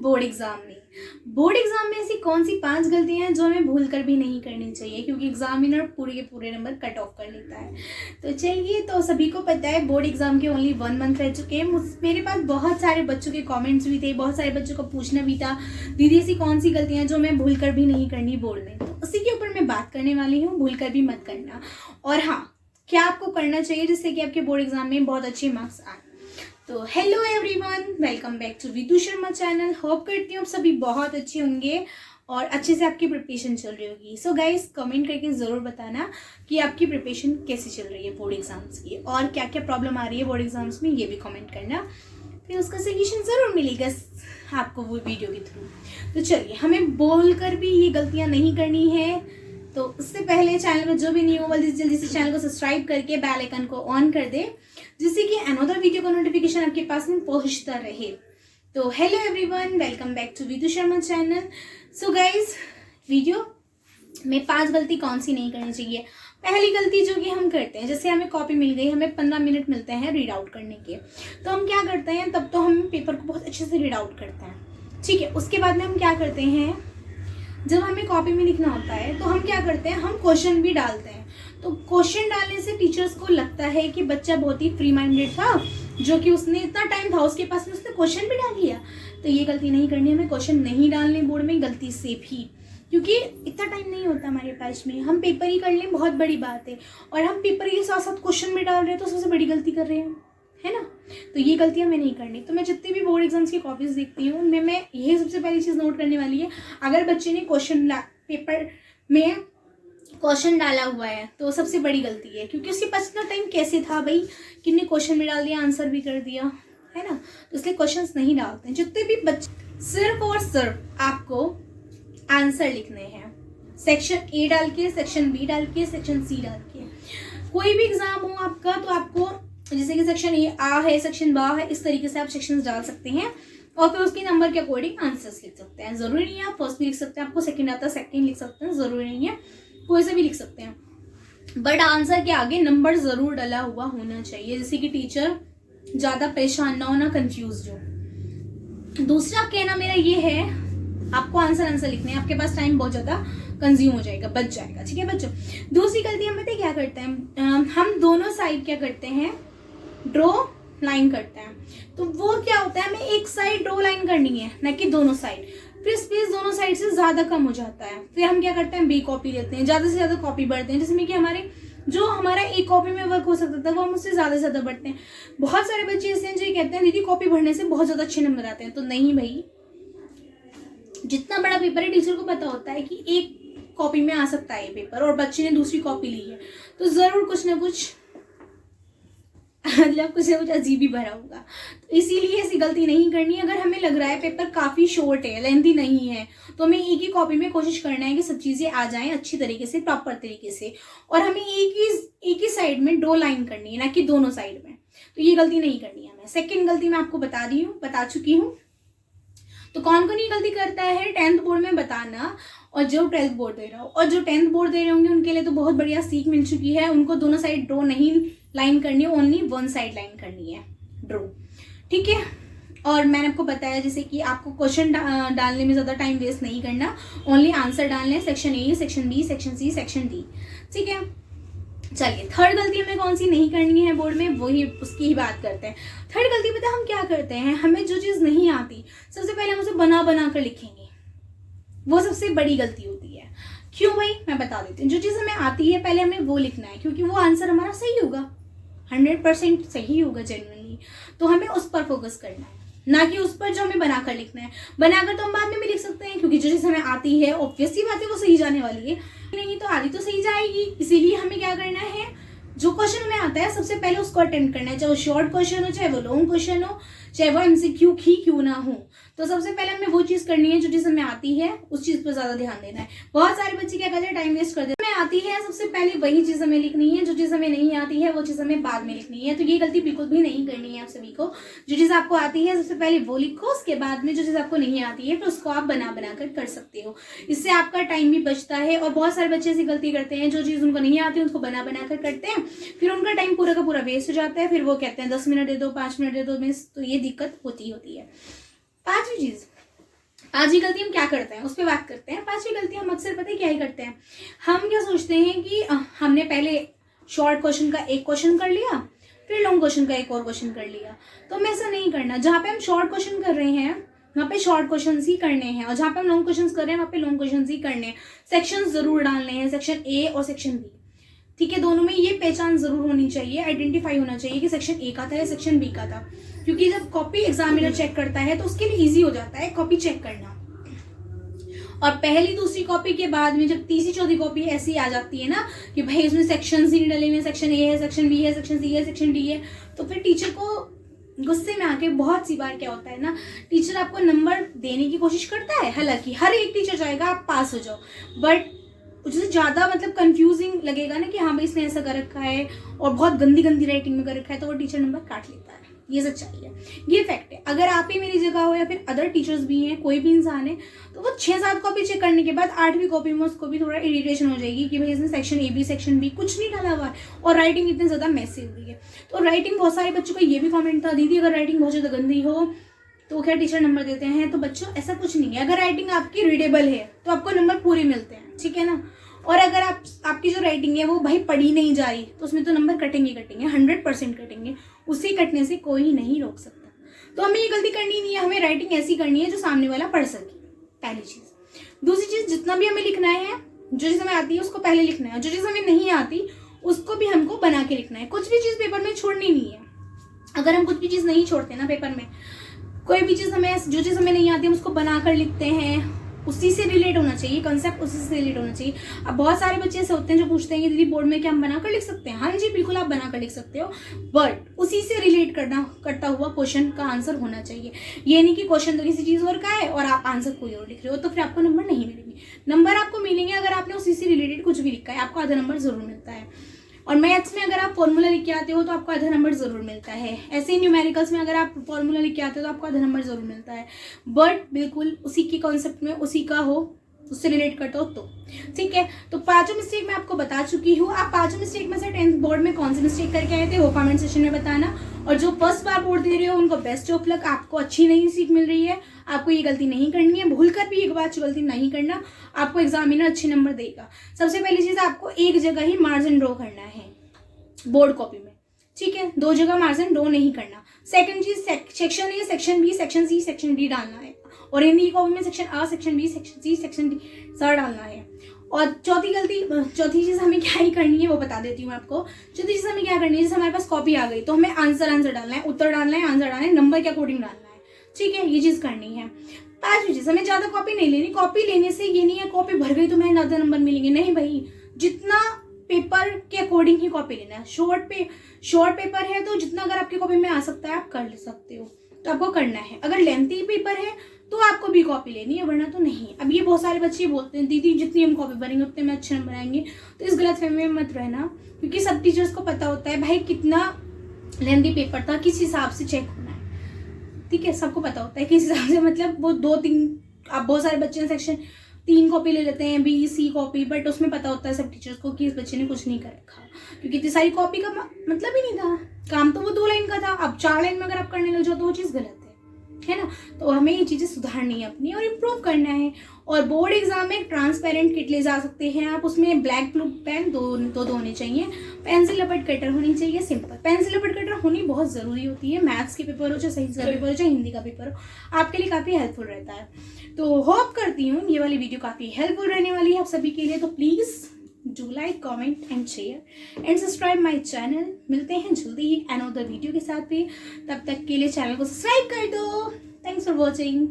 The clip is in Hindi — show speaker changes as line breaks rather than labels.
बोर्ड एग्जाम में। बोर्ड एग्जाम में ऐसी कौन सी 5 गलतियां हैं जो हमें भूल कर भी नहीं करनी चाहिए, क्योंकि एग्जामिनर पूरे के पूरे नंबर कट ऑफ कर लेता है। तो चलिए, तो सभी को पता है बोर्ड एग्जाम के ओनली 1 मंथ रह चुके हैं। मेरे पास बहुत सारे बच्चों के कॉमेंट्स भी थे, बहुत सारे बच्चों को पूछना भी था, दीदी ऐसी कौन सी गलतियां जो मैं भूल कर भी नहीं करनी बोर्ड में। तो उसी के ऊपर मैं बात करने वाली हूँ, भूल कर भी मत करना। और हाँ, क्या आपको करना चाहिए जिससे कि आपके बोर्ड एग्जाम में बहुत अच्छे मार्क्स आए। तो hello everyone, welcome back to Vidu Sharma channel. Hope करती हूँ आप सभी बहुत अच्छे होंगे और अच्छे से आपकी प्रिपरेशन चल रही होगी। सो गाइस, कमेंट करके ज़रूर बताना कि आपकी प्रिपरेशन कैसी चल रही है बोर्ड एग्जाम्स की, और क्या क्या प्रॉब्लम आ रही है बोर्ड एग्जाम्स में, ये भी कमेंट करना, फिर उसका सोल्यूशन ज़रूर मिलेगा आपको वो वीडियो के थ्रू। तो चलिए, हमें बोल कर भी ये गलतियाँ नहीं करनी है। तो उससे पहले चैनल में जो भी नहीं हो जल्दी से चैनल को सब्सक्राइब करके बेल आइकन को ऑन कर दे, जिससे कि अनदर वीडियो का नोटिफिकेशन आपके पास में पहुंचता रहे। तो hello everyone, welcome back to Vidu Sharma channel. So guys, video में 5 गलती कौन सी नहीं करनी चाहिए। पहली गलती जो कि हम करते हैं, जैसे हमें कॉपी मिल गई, हमें 15 मिनट मिलते हैं रीड आउट करने के, तो हम क्या करते हैं, तब तो हम पेपर को बहुत अच्छे से रीड आउट करते हैं, ठीक है। उसके बाद में हम क्या करते हैं, जब हमें कॉपी में लिखना होता है तो हम क्या करते हैं, हम क्वेश्चन भी डालते हैं। तो क्वेश्चन डालने से टीचर्स को लगता है कि बच्चा बहुत ही फ्री माइंडेड था, जो कि उसने इतना टाइम था उसके पास में, उसने क्वेश्चन भी डाल लिया। तो ये गलती नहीं करनी, हमें क्वेश्चन नहीं डालने बोर्ड में गलती से भी, क्योंकि इतना टाइम नहीं होता हमारे पास में। हम पेपर ही कर लें, बहुत बड़ी बात है, और हम पेपर के साथ साथ क्वेश्चन भी डाल रहे हैं, तो सबसे बड़ी गलती कर रहे हैं, है ना। तो ये गलतियां मैं नहीं करनी। तो मैं जितनी भी बोर्ड एग्जाम्स की कॉपीज देखती हूँ उनमें मैं यही सबसे पहली चीज़ नोट करने वाली है, अगर बच्चे ने पेपर में क्वेश्चन डाला हुआ है तो सबसे बड़ी गलती है, क्योंकि उसके पास इतना टाइम कैसे था भाई, कितने क्वेश्चन भी डाल दिया, आंसर भी कर दिया, है ना। तो इसलिए क्वेश्चंस नहीं डालते हैं। जितने भी बच्चे, सिर्फ और सिर्फ आपको आंसर लिखने हैं, सेक्शन ए डाल के, सेक्शन बी डाल के, सेक्शन सी डाल के। कोई भी एग्जाम हो आपका तो आपको, जैसे कि सेक्शन ए आ है, सेक्शन बा है, इस तरीके से आप सेक्शंस डाल सकते हैं, और फिर उसके नंबर के अकॉर्डिंग आंसर्स लिख सकते हैं। जरूरी नहीं है आप फर्स्ट भी लिख सकते हैं, आपको सेकंड आता है सेकंड लिख सकते हैं, जरूरी नहीं है, कोई से भी लिख सकते हैं, बट आंसर के आगे नंबर जरूर डला हुआ होना चाहिए, जैसे कि टीचर ज्यादा परेशान ना हो, ना कंफ्यूज हो। दूसरा कहना मेरा ये है, आपको आंसर लिखने हैं, आपके पास टाइम बहुत ज्यादा कंज्यूम हो जाएगा, बच जाएगा, ठीक है बच्चों। दूसरी गलती हम पता है क्या करते हैं, हम दोनों साइड क्या करते हैं, ड्रॉ लाइन करते हैं। तो वो क्या होता है, हमें एक साइड ड्रॉ लाइन करनी है, ना कि दोनों साइड, फिर स्पेस दोनों साइड से ज्यादा कम हो जाता है। फिर हम क्या करते हैं, बी कॉपी लेते हैं, ज्यादा से ज्यादा कॉपी बढ़ते हैं, जिसमें कि हमारे जो हमारा एक कॉपी में वर्क हो सकता था वो हम उससे ज्यादा से ज्यादा बढ़ते हैं। बहुत सारे बच्चे ऐसे हैं जो कहते हैं दीदी कॉपी भरने से बहुत ज्यादा अच्छे नंबर आते हैं। तो नहीं भाई, जितना बड़ा पेपर है टीचर को पता होता है कि एक कॉपी में आ सकता है ये पेपर, और बच्चे ने दूसरी कॉपी ली है, तो जरूर कुछ ना कुछ मतलब कुछ ना कुछ अजीब ही भरा होगा। तो इसीलिए ऐसी गलती नहीं करनी। अगर हमें लग रहा है पेपर काफी शॉर्ट है, लेंथी नहीं है, तो हमें एक ही कॉपी में कोशिश करना है कि सब चीजें आ जाएं अच्छी तरीके से, प्रॉपर तरीके से, और हमें एक ही साइड में ड्रॉ लाइन करनी है, ना कि दोनों साइड में। तो ये गलती नहीं करनी है हमें। सेकेंड गलती मैं आपको बता चुकी हूँ। तो कौन कौन ये गलती करता है 10th बोर्ड में बताना, और जो 12th बोर्ड दे रहा हो, और जो 10th बोर्ड दे रहे होंगे उनके लिए तो बहुत बढ़िया सीख मिल चुकी है। उनको दोनों साइड ड्रॉ नहीं लाइन करनी है, ओनली वन साइड लाइन करनी है ड्रॉ, ठीक है। और मैंने आपको बताया जैसे कि आपको क्वेश्चन डालने में ज़्यादा टाइम वेस्ट नहीं करना, ओनली आंसर डालने हैं, section A, section B, section C, section D, ठीक है। चलिए, थर्ड गलती हमें कौन सी नहीं करनी है बोर्ड में, वही उसकी ही बात करते हैं। थर्ड गलती पता हम क्या करते हैं, हमें जो चीज़ नहीं आती सबसे पहले हम उसे बना कर लिखेंगे, वो सबसे बड़ी गलती होती है। क्यों भाई, मैं बता देती हूँ। जो चीज़ हमें आती है पहले हमें वो लिखना है, क्योंकि वो आंसर हमारा सही होगा, 100% सही होगा जेन्युइनली। तो हमें उस पर फोकस करना है, ना कि उस पर जो हमें बनाकर लिखना है। बनाकर तो हम बाद में भी लिख सकते हैं, क्योंकि जो चीज़ हमें आती है ऑब्वियसली बात है वो सही जाने वाली है, नहीं तो आधी तो सही जाएगी। इसीलिए हमें क्या करना है, जो क्वेश्चन हमें आता है सबसे पहले उसको अटेम्प्ट करना है, चाहे वो शॉर्ट क्वेश्चन हो, चाहे वो लॉन्ग क्वेश्चन हो, चाहे वो MCQ ही क्यों ना हो। तो सबसे पहले हमें वो चीज़ करनी है जो चीज़ हमें आती है, उस चीज़ पर ज़्यादा ध्यान देना है। बहुत सारे बच्चे क्या करते हैं, टाइम वेस्ट कर देते हैं। हमें आती है सबसे पहले वही चीज़ हमें लिखनी है, जो चीज़ हमें नहीं आती है वो चीज़ हमें बाद में लिखनी है। तो ये गलती बिल्कुल भी नहीं करनी है आप सभी को। जो चीज़ आपको आती है सबसे पहले वो लिखो, उसके बाद में जो चीज़ आपको नहीं आती है फिर उसको आप बना कर सकते हो। इससे आपका टाइम भी बचता है। और बहुत सारे बच्चे ऐसी गलती करते हैं, जो चीज़ उनको नहीं आती उसको बना कर करते हैं, फिर उनका टाइम पूरा का पूरा वेस्ट हो जाता है। फिर वो कहते हैं 10 मिनट दे दो, 5 मिनट दे दो मिस। तो ये दिक्कत होती है। पांचवी चीज, पांचवी गलती हम क्या करते हैं उस पर बात करते हैं। पांचवी गलती हम अक्सर पता है क्या ही करते हैं, हम क्या सोचते हैं कि हमने पहले शॉर्ट क्वेश्चन का एक क्वेश्चन कर लिया, फिर लॉन्ग क्वेश्चन का एक और क्वेश्चन कर लिया। तो हमें ऐसा नहीं करना। जहाँ पे हम शॉर्ट क्वेश्चन कर रहे हैं वहाँ पे शॉर्ट क्वेश्चन ही करने हैं, और जहाँ पे हम लॉन्ग क्वेश्चन कर रहे हैं वहाँ पे लॉन्ग क्वेश्चन ही करने हैं। सेक्शन जरूर डालने हैं, सेक्शन ए और सेक्शन बी, ठीक है। दोनों में ये पहचान जरूर होनी चाहिए, आइडेंटिफाई होना चाहिए कि सेक्शन ए का था या सेक्शन बी का था, क्योंकि जब कॉपी एग्जामिनर चेक करता है तो उसके लिए ईजी हो जाता है कॉपी चेक करना। और पहली दूसरी कॉपी के बाद में जब तीसरी चौथी कॉपी ऐसी आ जाती है ना कि भाई इसमें सेक्शन ही नहीं डले हुए, सेक्शन ए है, सेक्शन बी है, सेक्शन सी है, सेक्शन डी है, तो फिर टीचर को गुस्से में आके बहुत सी बार क्या होता है ना, टीचर आपको नंबर देने की कोशिश करता है। हालांकि हर एक टीचर चाहेगा आप पास हो जाओ, बट उससे ज़्यादा मतलब कंफ्यूजिंग लगेगा ना कि हाँ भाई इसने ऐसा कर रखा है और बहुत गंदी गंदी राइटिंग में कर रखा है, तो वो टीचर नंबर काट लेता है। ये सच्चाई है, ये फैक्ट है। अगर आप ही मेरी जगह हो या फिर अदर टीचर्स भी हैं, कोई भी इंसान है, तो वो 6-7 कॉपी चेक करने के बाद 8वीं कॉपी में उसको भी थोड़ा इरिटेशन हो जाएगी कि भाई इसने section A B section B कुछ नहीं डाला हुआ है और राइटिंग इतनी ज़्यादा मैसी हो रही है। तो राइटिंग, बहुत सारे बच्चों का ये भी कॉमेंट था, दीदी अगर राइटिंग बहुत ज़्यादा गंदी हो तो क्या टीचर नंबर देते हैं? तो बच्चों ऐसा कुछ नहीं है। अगर राइटिंग आपकी रीडेबल है तो आपको नंबर पूरे मिलते हैं, ठीक है ना। और अगर आपकी जो राइटिंग है वो भाई पढ़ी नहीं जा रही तो उसमें तो नंबर कटेंगे 100% कटेंगे, उसे कटने से कोई नहीं रोक सकता। तो हमें ये गलती करनी नहीं है, हमें राइटिंग ऐसी करनी है जो सामने वाला पढ़ सके, पहली चीज़। दूसरी चीज़, जितना भी हमें लिखना है, जो चीज़ हमें आती है उसको पहले लिखना है, जो चीज़ हमें नहीं आती उसको भी हमको बना के लिखना है। कुछ भी चीज़ पेपर में छोड़नी नहीं है। अगर हम कुछ भी चीज़ नहीं छोड़ते ना पेपर में, कोई भी चीज़ हमें, जो चीज़ हमें नहीं आती हम उसको बना कर लिखते हैं, उसी से रिलेट होना चाहिए, कंसेप्ट उसी से रिलेट होना चाहिए। अब बहुत सारे बच्चे ऐसे होते हैं जो पूछते हैं कि दीदी बोर्ड में क्या हम बनाकर लिख सकते हैं? हाँ जी बिल्कुल आप बनाकर लिख सकते हो, बट उसी से रिलेट करता हुआ क्वेश्चन का आंसर होना चाहिए। ये नहीं कि क्वेश्चन तो किसी चीज़ और का है और आप आंसर कोई और लिख रहे हो, तो फिर आपको नंबर नहीं मिलेंगे। नंबर आपको मिलेंगे अगर आपने उसी से रिलेटेड कुछ भी लिखा है, आपको आधा नंबर जरूर मिलता है। और मैथ्स में अगर आप फॉर्मूला लिख के आते हो तो आपको आधा नंबर जरूर मिलता है। ऐसे ही न्यूमेरिकल्स में अगर आप फॉर्मूला लिख के आते हो तो आपको आधा नंबर जरूर मिलता है, बट बिल्कुल उसी की कॉन्सेप्ट में उसी का हो, उससे रिलेट करते हो तो ठीक है। तो 5 मिस्टेक मैं आपको बता चुकी हूँ। आप 5 मिस्टेक में से 10th बोर्ड में कौन सी मिस्टेक करके आए थे वो कमेंट सेक्शन में बताना। और जो फर्स्ट बार बोर्ड दे रहे हो उनको बेस्ट ऑफ लक, आपको अच्छी नई सीख मिल रही है, आपको ये गलती नहीं करनी है, भूल कर भी एक बार गलती नहीं करना, आपको एग्जामिनर अच्छे नंबर देगा। सबसे पहली चीज़, आपको एक जगह ही मार्जिन ड्रॉ करना है बोर्ड कॉपी में, ठीक है, 2 जगह मार्जिन ड्रॉ नहीं करना। सेकंड चीज, section A, section B, section C, section D डालना है, और हिंदी की कॉपी में section A, section B, section C, section D sir डालना है। और चौथी चीज हमें क्या ही करनी है वो बता देती हूँ मैं आपको। चौथी चीज हमें क्या करनी है, जैसे हमारे पास कॉपी आ गई तो हमें आंसर डालना है, उत्तर डालना है, आंसर डालना है, नंबर के अकॉर्डिंग डालना है, ठीक है, ये चीज करनी है। 5वीं चीज, हमें ज्यादा कॉपी नहीं लेनी। कॉपी लेने से ये नहीं है कॉपी भर गई तो मैं ज्यादा नंबर मिलेंगे, नहीं भाई, जितना पेपर के अकॉर्डिंग ही कॉपी लेना है। शॉर्ट पेपर है तो जितना अगर आपकी कॉपी में आ सकता है आप कर सकते हो, तो आपको करना है। अगर लेंथी पेपर है तो आपको भी कॉपी लेनी है, वरना तो नहीं। अब ये बहुत सारे बच्चे बोलते हैं दीदी जितनी हम कॉपी भरेंगे उतने में अच्छे नंबर आएंगे, तो इस गलतफहमी में मत रहना, क्योंकि सब टीचर्स को पता होता है भाई कितना लेंथी पेपर था, किस हिसाब से चेक होना है, ठीक है, सबको पता होता है किस हिसाब से। मतलब वो 2-3, आप बहुत सारे बच्चे सेक्शन 3 कॉपी ले लेते हैं, बी सी कॉपी, बट उसमें पता होता है सब टीचर्स को कि इस बच्चे ने कुछ नहीं कर रखा, क्योंकि इतनी सारी कॉपी का मतलब ही नहीं था, काम तो वो 2 लाइन का था। अब 4 लाइन में अगर आप करने लग जाओ तो वो चीज़ गलत है ना। तो हमें ये चीज़ें सुधारनी है अपनी और इम्प्रूव करना है। और बोर्ड एग्जाम में ट्रांसपेरेंट किट ले जा सकते हैं आप, उसमें ब्लैक ब्लू पेन दो होने चाहिए, पेंसिल रबड़ कटर होनी चाहिए, सिंपल पेंसिल रबड़ कटर होनी बहुत ज़रूरी होती है। मैथ्स के पेपर हो, चाहे साइंस का पेपर हो, चाहे हिंदी का पेपर हो, आपके लिए काफ़ी हेल्पफुल रहता है। तो होप करती हूँ ये वाली वीडियो काफ़ी हेल्पफुल रहने वाली है आप सभी के लिए। तो please do like, comment and share and subscribe my channel. मिलते हैं जल्दी ही अनदर वीडियो के साथ भी, तब तक के लिए चैनल को सब्सक्राइब कर दो। Thanks for watching.